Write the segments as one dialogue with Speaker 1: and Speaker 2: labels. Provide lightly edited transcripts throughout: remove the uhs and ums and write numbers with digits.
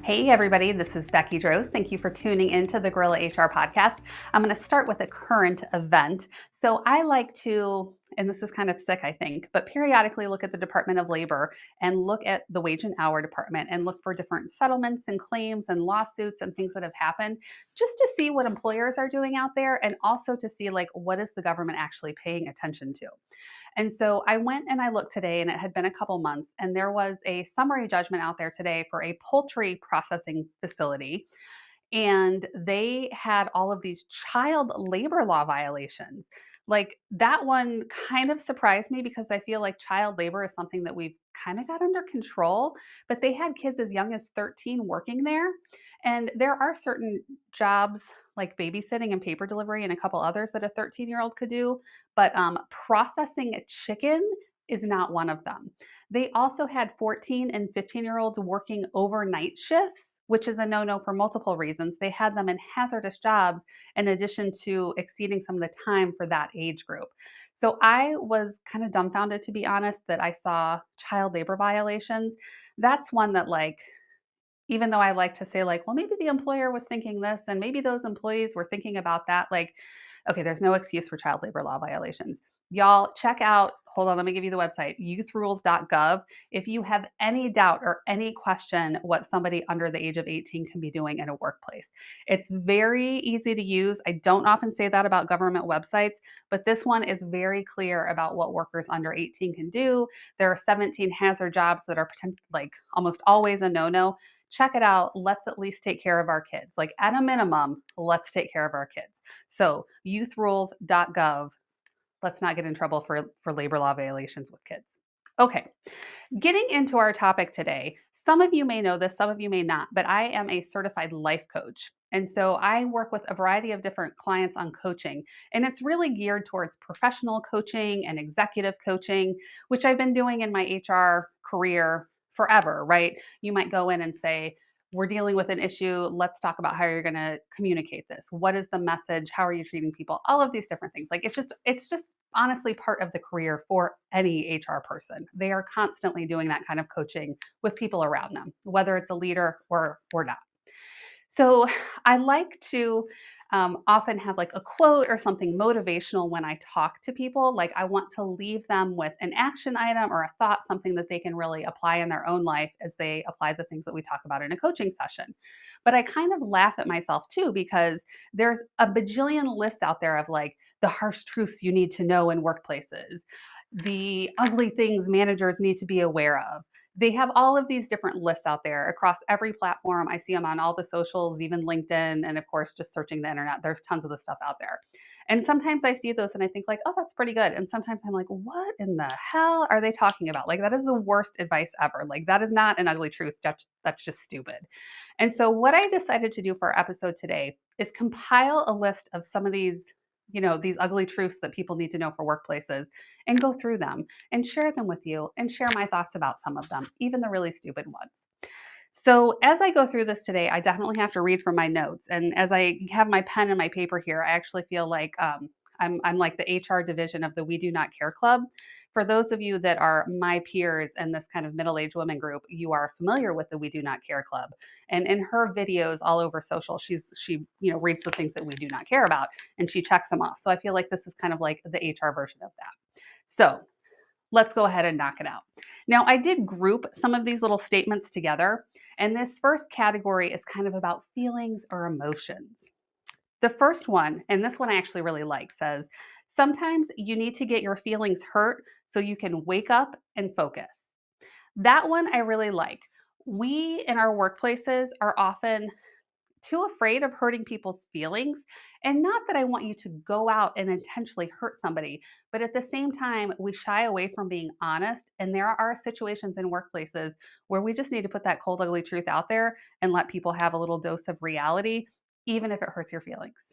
Speaker 1: Hey everybody, this is Becky Droz. Thank you for tuning into the Gorilla HR podcast. I'm going to start with a current event. So I like to, and this is kind of sick, I think, but periodically look at the Department of Labor and look at the wage and hour department and look for different settlements and claims and lawsuits and things that have happened just to see what employers are doing out there and also to see like what is the government actually paying attention to. And so I went and I looked today, and it had been a couple months, and there was a summary judgment out there today for a poultry processing facility. And they had all of these child labor law violations. Like that one kind of surprised me because I feel like child labor is something that we've kind of got under control, but they had kids as young as 13 working there. And there are certain jobs like babysitting and paper delivery and a couple others that a 13-year-old could do, but processing a chicken is not one of them. They also had 14 and 15-year-olds working overnight shifts, which is a no-no for multiple reasons. They had them in hazardous jobs in addition to exceeding some of the time for that age group. So I was kind of dumbfounded, to be honest, that I saw child labor violations. That's one that like even though I like to say like, well, maybe the employer was thinking this and maybe those employees were thinking about that, like, okay, there's no excuse for child labor law violations. Y'all check out, hold on, let me give you the website, youthrules.gov. If you have any doubt or any question what somebody under the age of 18 can be doing in a workplace, it's very easy to use. I don't often say that about government websites, but this one is very clear about what workers under 18 can do. There are 17 hazard jobs that are like almost always a no-no. Check it out. Let's at least take care of our kids. Like at a minimum, let's take care of our kids. So youthrules.gov. Let's not get in trouble for labor law violations with kids. Okay, getting into our topic today. Some of you may know this, some of you may not, but I am a certified life coach. And so I work with a variety of different clients on coaching, and it's really geared towards professional coaching and executive coaching, which I've been doing in my HR career forever, right? You might go in and say, we're dealing with an issue. Let's talk about how you're going to communicate this. What is the message? How are you treating people? All of these different things. Like it's just honestly part of the career for any HR person. They are constantly doing that kind of coaching with people around them, whether it's a leader or not. So I like to often have like a quote or something motivational when I talk to people. Like I want to leave them with an action item or a thought, something that they can really apply in their own life as they apply the things that we talk about in a coaching session. But I kind of laugh at myself too, because there's a bajillion lists out there of like the harsh truths you need to know in workplaces, the ugly things managers need to be aware of. They have all of these different lists out there across every platform. I see them on all the socials, even LinkedIn, and of course, just searching the internet. There's tons of the stuff out there. And sometimes I see those and I think like, oh, that's pretty good. And sometimes I'm like, what in the hell are they talking about? Like that is the worst advice ever. Like that is not an ugly truth. That's just stupid. And so what I decided to do for our episode today is compile a list of some of these, these ugly truths that people need to know for workplaces and go through them and share them with you and share my thoughts about some of them, even the really stupid ones. So, as I go through this today, I definitely have to read from my notes. And as I have my pen and my paper here, I actually feel like I'm like the HR division of the We Do Not Care Club. For those of you that are my peers in this kind of middle-aged women group, you are familiar with the We Do Not Care Club. And in her videos all over social, she reads the things that we do not care about and she checks them off. So I feel like this is kind of like the HR version of that. So let's go ahead and knock it out. Now, I did group some of these little statements together, and this first category is kind of about feelings or emotions. The first one, and this one I actually really like, says, sometimes you need to get your feelings hurt so you can wake up and focus. That one I really like. We in our workplaces are often too afraid of hurting people's feelings. And not that I want you to go out and intentionally hurt somebody, but at the same time, we shy away from being honest. And there are situations in workplaces where we just need to put that cold, ugly truth out there and let people have a little dose of reality, even if it hurts your feelings.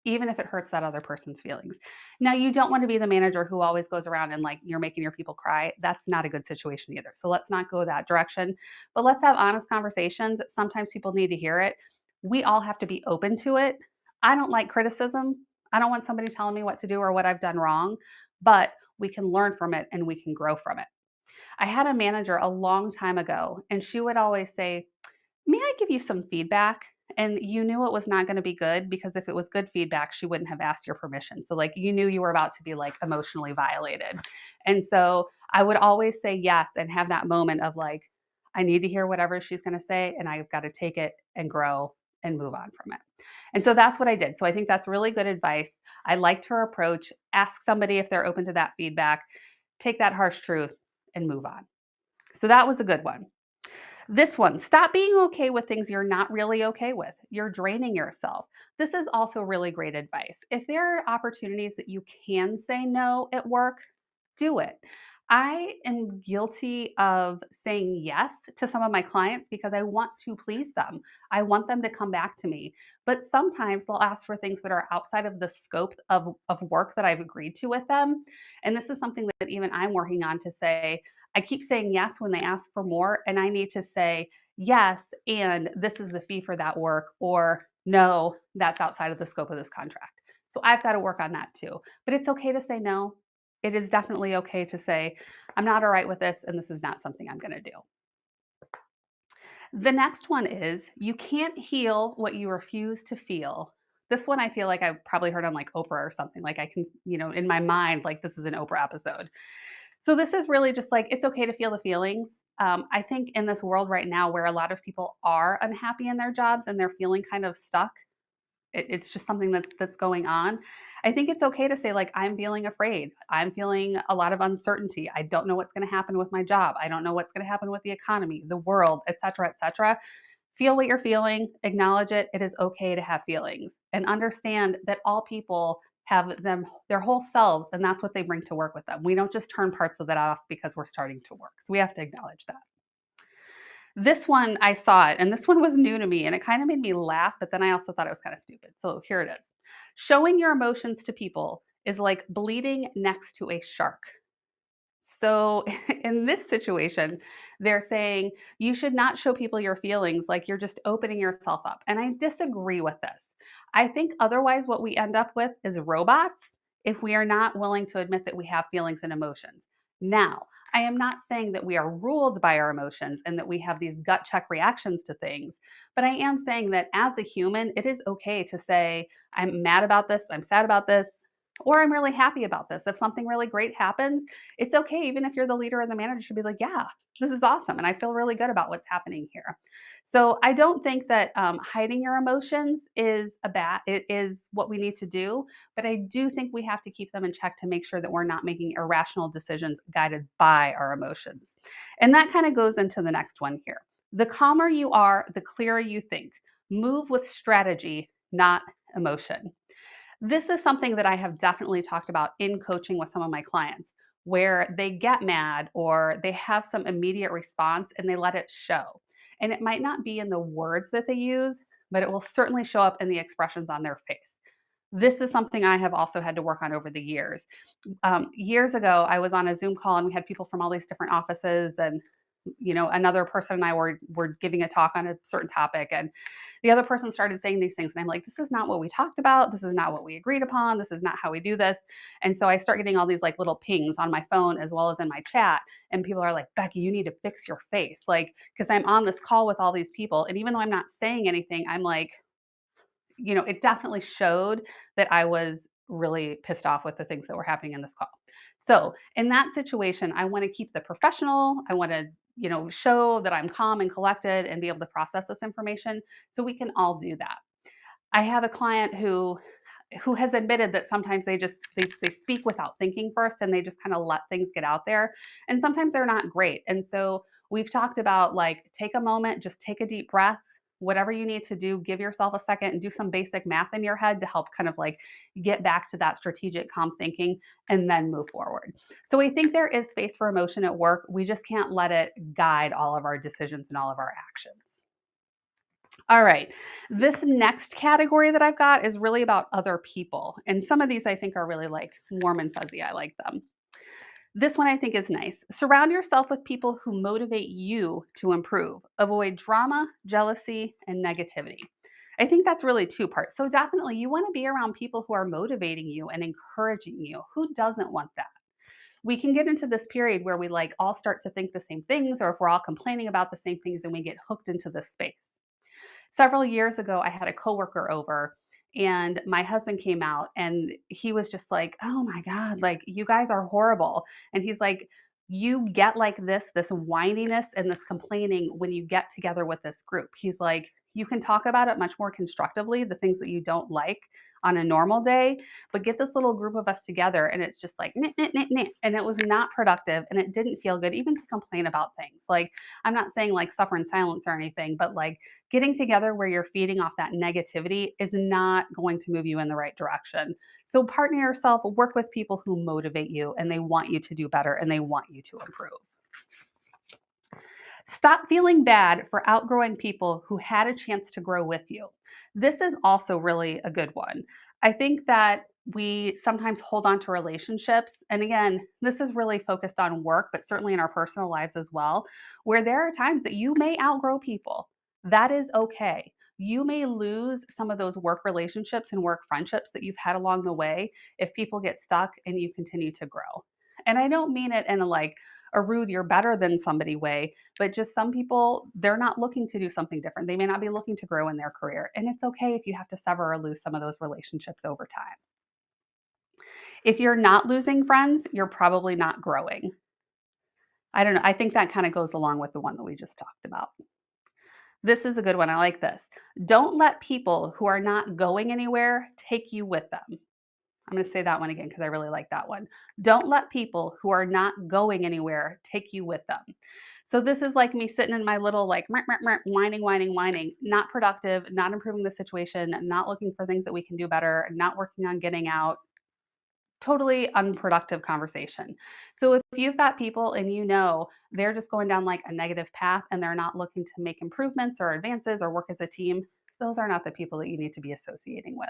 Speaker 1: Even if it hurts that other person's feelings. Now, you don't want to be the manager who always goes around and like you're making your people cry. That's not a good situation either. So let's not go that direction, but let's have honest conversations. Sometimes people need to hear it. We all have to be open to it. I don't like criticism. I don't want somebody telling me what to do or what I've done wrong, but we can learn from it and we can grow from it. I had a manager a long time ago, and she would always say, May I give you some feedback? And you knew it was not going to be good because if it was good feedback, she wouldn't have asked your permission. So, like, you knew you were about to be like emotionally violated. And so I would always say yes and have that moment of like, I need to hear whatever she's going to say, and I've got to take it and grow and move on from it. And so that's what I did. So I think that's really good advice. I liked her approach. Ask somebody if they're open to that feedback, take that harsh truth and move on. So that was a good one. This one, stop being okay with things you're not really okay with. You're draining yourself. This is also really great advice. If there are opportunities that you can say no at work, do it. I am guilty of saying yes to some of my clients because I want to please them. I want them to come back to me. But sometimes they'll ask for things that are outside of the scope of work that I've agreed to with them. And this is something that even I'm working on to say, I keep saying yes when they ask for more, and I need to say yes, and this is the fee for that work, or no, that's outside of the scope of this contract. So I've got to work on that too. But it's okay to say no. It is definitely okay to say, I'm not all right with this, and this is not something I'm going to do. The next one is you can't heal what you refuse to feel. This one I feel like I've probably heard on like Oprah or something. Like I can, in my mind, like this is an Oprah episode. So this is really just like it's okay to feel the feelings. I think in this world right now where a lot of people are unhappy in their jobs and they're feeling kind of stuck, it's just something that's going on. I think it's okay to say like I'm feeling afraid. I'm feeling a lot of uncertainty. I don't know what's going to happen with my job. I don't know what's going to happen with the economy, the world, et cetera, et cetera. Feel what you're feeling, acknowledge it. It is okay to have feelings and understand that all people have them their whole selves and that's what they bring to work with them. We don't just turn parts of that off because we're starting to work. So we have to acknowledge that. This one I saw it and this one was new to me and it kind of made me laugh, but then I also thought it was kind of stupid. So here it is. Showing your emotions to people is like bleeding next to a shark. So in this situation, they're saying you should not show people your feelings like you're just opening yourself up. And I disagree with this. I think otherwise, what we end up with is robots if we are not willing to admit that we have feelings and emotions. Now, I am not saying that we are ruled by our emotions and that we have these gut check reactions to things, but I am saying that as a human, it is okay to say, I'm mad about this, I'm sad about this, or I'm really happy about this. If something really great happens, it's okay, even if you're the leader or the manager, should be like, yeah, this is awesome. And I feel really good about what's happening here. So I don't think that hiding your emotions it is what we need to do. But I do think we have to keep them in check to make sure that we're not making irrational decisions guided by our emotions. And that kind of goes into the next one here. The calmer you are, the clearer you think. Move with strategy, not emotion. This is something that I have definitely talked about in coaching with some of my clients where they get mad or they have some immediate response and they let it show. And it might not be in the words that they use, but it will certainly show up in the expressions on their face. This is something I have also had to work on over the years. Years ago, I was on a Zoom call and we had people from all these different offices, and another person and I were giving a talk on a certain topic, and the other person started saying these things, and I'm like, this is not what we talked about. This is not what we agreed upon. This is not how we do this. And so I start getting all these like little pings on my phone as well as in my chat, and people are like, Becky, you need to fix your face, like because I'm on this call with all these people, and even though I'm not saying anything, I'm like, it definitely showed that I was really pissed off with the things that were happening in this call. So in that situation, I want to keep the professional. I want to, show that I'm calm and collected and be able to process this information. So we can all do that. I have a client who has admitted that sometimes they speak without thinking first and they just kind of let things get out there. And sometimes they're not great. And so we've talked about like take a moment, just take a deep breath, whatever you need to do, give yourself a second and do some basic math in your head to help kind of like get back to that strategic calm thinking and then move forward. So I think there is space for emotion at work. We just can't let it guide all of our decisions and all of our actions. All right. This next category that I've got is really about other people. And some of these I think are really like warm and fuzzy. I like them. This one I think is nice. Surround yourself with people who motivate you to improve. Avoid drama, jealousy, and negativity. I think that's really two parts. So definitely you want to be around people who are motivating you and encouraging you. Who doesn't want that? we can get into this period where we like all start to think the same things, or if we're all complaining about the same things and we get hooked into this space. Several years ago, I had a coworker over and my husband came out and he was just like, "Oh my God, like you guys are horrible." And he's like, "You get like this whininess and this complaining when you get together with this group." He's like, "You can talk about it much more constructively, the things that you don't like on a normal day, but get this little group of us together and it's just like, knit, knit, knit, knit." And it was not productive and it didn't feel good, even to complain about things. Like, I'm not saying like suffer in silence or anything, but like getting together where you're feeding off that negativity is not going to move you in the right direction. So partner yourself, work with people who motivate you and they want you to do better and they want you to improve. Stop feeling bad for outgrowing people who had a chance to grow with you. This is also really a good one. I think that we sometimes hold on to relationships. And again, this is really focused on work, but certainly in our personal lives as well, where there are times that you may outgrow people. That is okay. You may lose some of those work relationships and work friendships that you've had along the way if people get stuck and you continue to grow. And I don't mean it in a like a rude, you're better than somebody way, but just some people, they're not looking to do something different. They may not be looking to grow in their career. And it's okay if you have to sever or lose some of those relationships over time. If you're not losing friends, you're probably not growing. I don't know. I think that kind of goes along with the one that we just talked about. This is a good one. I like this. Don't let people who are not going anywhere take you with them. I'm going to say that one again because I really like that one. Don't let people who are not going anywhere take you with them. So this is like me sitting in my little like whining, whining, whining, not productive, not improving the situation, not looking for things that we can do better, not working on getting out. Totally unproductive conversation. So if you've got people and you know they're just going down like a negative path and they're not looking to make improvements or advances or work as a team, those are not the people that you need to be associating with.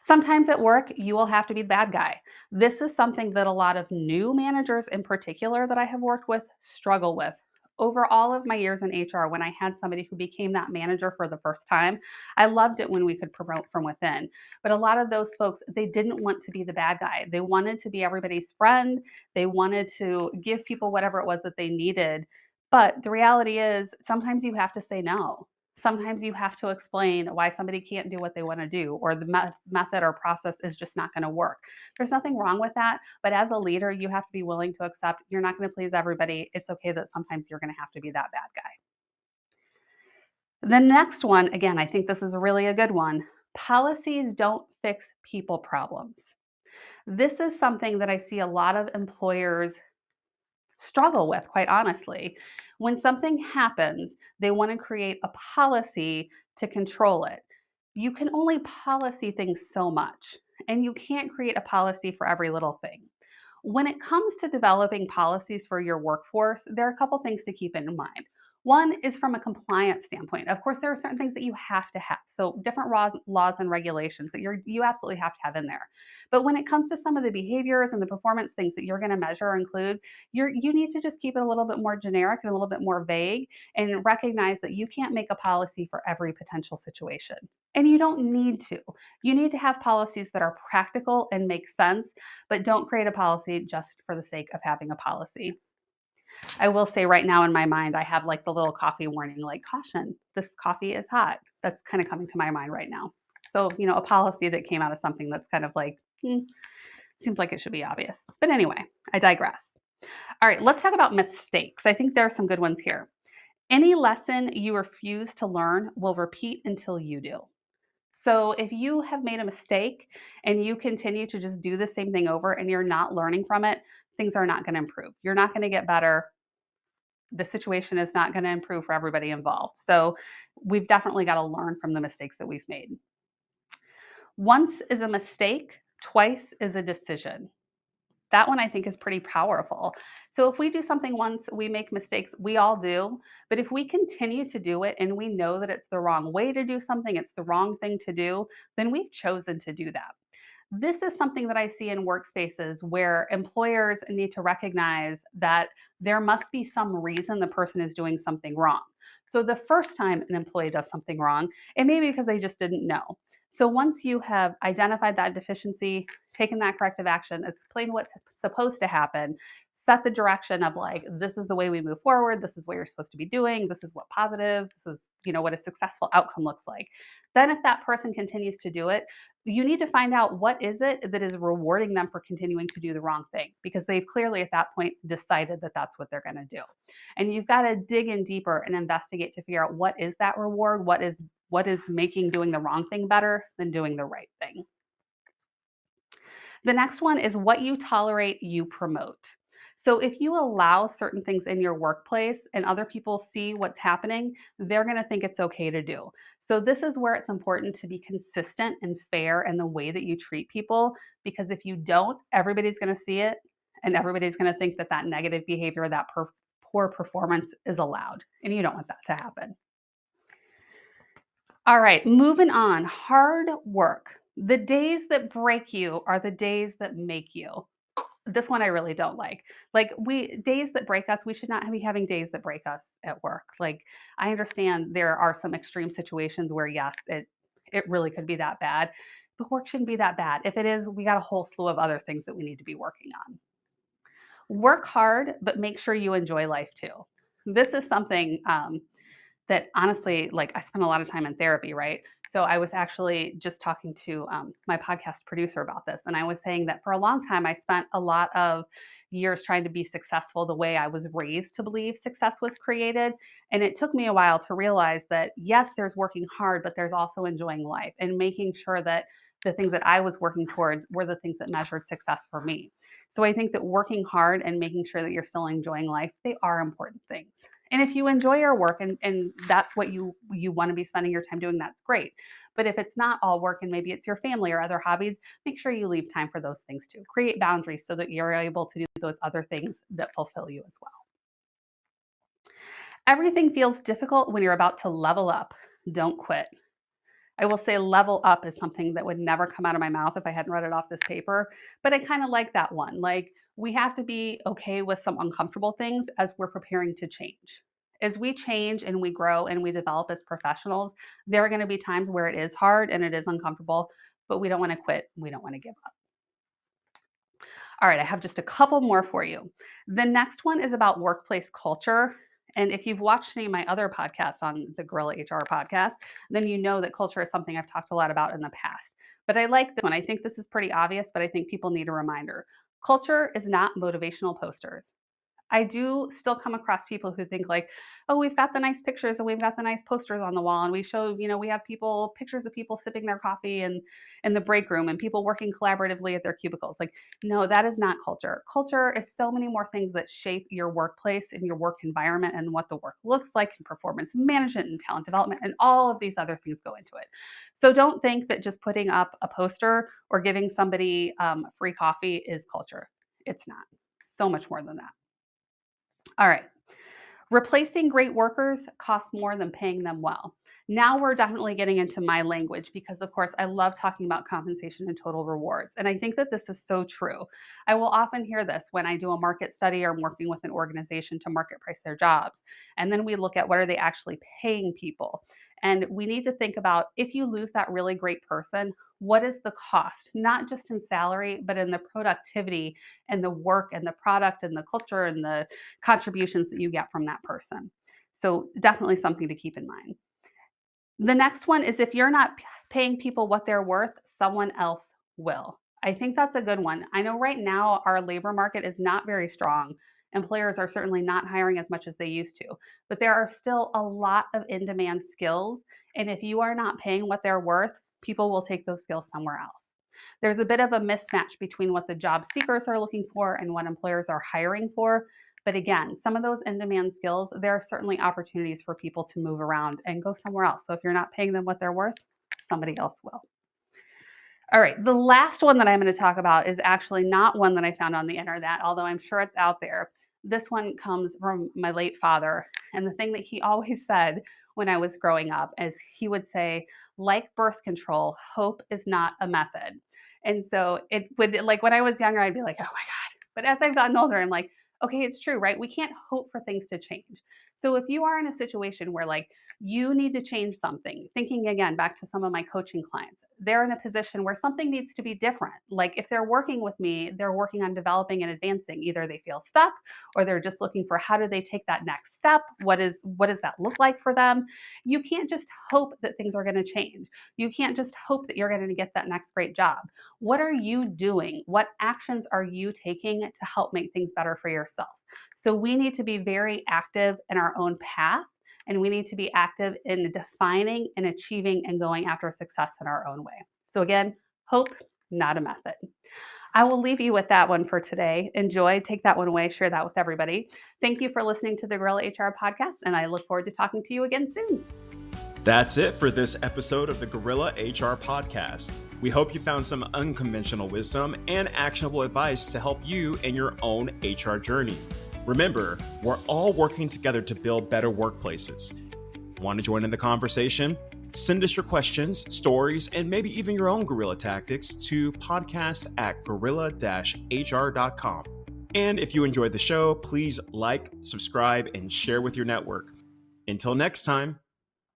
Speaker 1: Sometimes at work, you will have to be the bad guy. This is something that a lot of new managers in particular that I have worked with struggle with. Over all of my years in HR, when I had somebody who became that manager for the first time, I loved it when we could promote from within. But a lot of those folks, they didn't want to be the bad guy. They wanted to be everybody's friend. They wanted to give people whatever it was that they needed. But the reality is, sometimes you have to say no. Sometimes you have to explain why somebody can't do what they want to do, or the method or process is just not going to work. There's nothing wrong with that, but as a leader, you have to be willing to accept you're not going to please everybody. It's okay that sometimes you're going to have to be that bad guy. The next one, again, I think this is really a good one. Policies don't fix people problems. This is something that I see a lot of employers struggle with, quite honestly. When something happens, they want to create a policy to control it. You can only policy things so much, and you can't create a policy for every little thing. When it comes to developing policies for your workforce, there are a couple things to keep in mind. One is from a compliance standpoint. Of course, there are certain things that you have to have. So different laws and regulations that you absolutely have to have in there. But when it comes to some of the behaviors and the performance things that you're going to measure or include, you need to just keep it a little bit more generic and a little bit more vague and recognize that you can't make a policy for every potential situation. And you don't need to. You need to have policies that are practical and make sense, but don't create a policy just for the sake of having a policy. I will say right now in my mind, I have like the little coffee warning, like caution, this coffee is hot. That's kind of coming to my mind right now. So, a policy that came out of something that's kind of like, seems like it should be obvious. But anyway, I digress. All right, let's talk about mistakes. I think there are some good ones here. Any lesson you refuse to learn will repeat until you do. So if you have made a mistake and you continue to just do the same thing over and you're not learning from it, things are not going to improve. You're not going to get better. The situation is not going to improve for everybody involved. So we've definitely got to learn from the mistakes that we've made. Once is a mistake, twice is a decision. That one I think is pretty powerful. So if we do something once, we make mistakes, we all do. But if we continue to do it and we know that it's the wrong way to do something, it's the wrong thing to do, then we've chosen to do that. This is something that I see in workspaces where employers need to recognize that there must be some reason the person is doing something wrong. So the first time an employee does something wrong, it may be because they just didn't know. So once you have identified that deficiency, taken that corrective action, explain what's supposed to happen, set the direction of like, this is the way we move forward, this is what you're supposed to be doing, this is what positive, this is, what a successful outcome looks like. Then if that person continues to do it, you need to find out what is it that is rewarding them for continuing to do the wrong thing, because they've clearly at that point decided that that's what they're going to do. And you've got to dig in deeper and investigate to figure out what is that reward, what is making doing the wrong thing better than doing the right thing. The next one is what you tolerate, you promote. So if you allow certain things in your workplace and other people see what's happening, they're going to think it's okay to do. So this is where it's important to be consistent and fair in the way that you treat people, because if you don't, everybody's going to see it and everybody's going to think that that negative behavior, that poor performance is allowed, and you don't want that to happen. All right, moving on. Hard work. The days that break you are the days that make you. This one I really don't like. Like, days that break us, we should not be having days that break us at work. Like, I understand there are some extreme situations where yes, it really could be that bad, but work shouldn't be that bad. If it is, we got a whole slew of other things that we need to be working on. Work hard, but make sure you enjoy life too. This is something that honestly, like, I spend a lot of time in therapy, right? So I was actually just talking to my podcast producer about this, and I was saying that for a long time, I spent a lot of years trying to be successful the way I was raised to believe success was created. And it took me a while to realize that, yes, there's working hard, but there's also enjoying life and making sure that the things that I was working towards were the things that measured success for me. So I think that working hard and making sure that you're still enjoying life, they are important things. And if you enjoy your work and that's what you want to be spending your time doing, that's great. But if it's not all work and maybe it's your family or other hobbies, make sure you leave time for those things too. Create boundaries so that you're able to do those other things that fulfill you as well. Everything feels difficult when you're about to level up. Don't quit. I will say level up is something that would never come out of my mouth if I hadn't read it off this paper, but I kind of like that one. Like, we have to be okay with some uncomfortable things as we're preparing to change. As we change and we grow and we develop as professionals, there are going to be times where it is hard and it is uncomfortable, but we don't want to quit. We don't want to give up. All right, I have just a couple more for you. The next one is about workplace culture. And if you've watched any of my other podcasts on the Gorilla HR podcast, then you know that culture is something I've talked a lot about in the past. But I like this one. I think this is pretty obvious, but I think people need a reminder. Culture is not motivational posters. I do still come across people who think like, oh, we've got the nice pictures and we've got the nice posters on the wall, and we show, we have pictures of people sipping their coffee in the break room and people working collaboratively at their cubicles. Like, no, that is not culture. Culture is so many more things that shape your workplace and your work environment and what the work looks like, and performance management and talent development and all of these other things go into it. So don't think that just putting up a poster or giving somebody free coffee is culture. It's not. So much more than that. All right. Replacing great workers costs more than paying them well. Now we're definitely getting into my language because, of course, I love talking about compensation and total rewards. And I think that this is so true. I will often hear this when I do a market study or I'm working with an organization to market price their jobs. And then we look at what are they actually paying people. And we need to think about, if you lose that really great person, what is the cost, not just in salary, but in the productivity and the work and the product and the culture and the contributions that you get from that person. So definitely something to keep in mind. The next one is, if you're not paying people what they're worth, someone else will. I think that's a good one. I know right now our labor market is not very strong. Employers are certainly not hiring as much as they used to, but there are still a lot of in-demand skills. And if you are not paying what they're worth, people will take those skills somewhere else. There's a bit of a mismatch between what the job seekers are looking for and what employers are hiring for. But again, some of those in-demand skills, there are certainly opportunities for people to move around and go somewhere else. So if you're not paying them what they're worth, somebody else will. All right, the last one that I'm going to talk about is actually not one that I found on the internet, although I'm sure it's out there. This one comes from my late father. And the thing that he always said when I was growing up is he would say, like birth control, hope is not a method. And so it would, like, when I was younger, I'd be like, oh my God. But as I've gotten older, I'm like, okay, it's true, right? We can't hope for things to change. So if you are in a situation where like you need to change something, thinking again back to some of my coaching clients, they're in a position where something needs to be different. Like if they're working with me, they're working on developing and advancing. Either they feel stuck or they're just looking for how do they take that next step? What does that look like for them? You can't just hope that things are going to change. You can't just hope that you're going to get that next great job. What are you doing? What actions are you taking to help make things better for yourself? So we need to be very active in our own path, and we need to be active in defining and achieving and going after success in our own way. So again, hope, not a method. I will leave you with that one for today. Enjoy, take that one away, share that with everybody. Thank you for listening to the Gorilla HR podcast, and I look forward to talking to you again soon.
Speaker 2: That's it for this episode of the Gorilla HR podcast. We hope you found some unconventional wisdom and actionable advice to help you in your own HR journey. Remember, we're all working together to build better workplaces. Want to join in the conversation? Send us your questions, stories, and maybe even your own guerrilla tactics to podcast@gorilla-hr.com. And if you enjoyed the show, please like, subscribe, and share with your network. Until next time.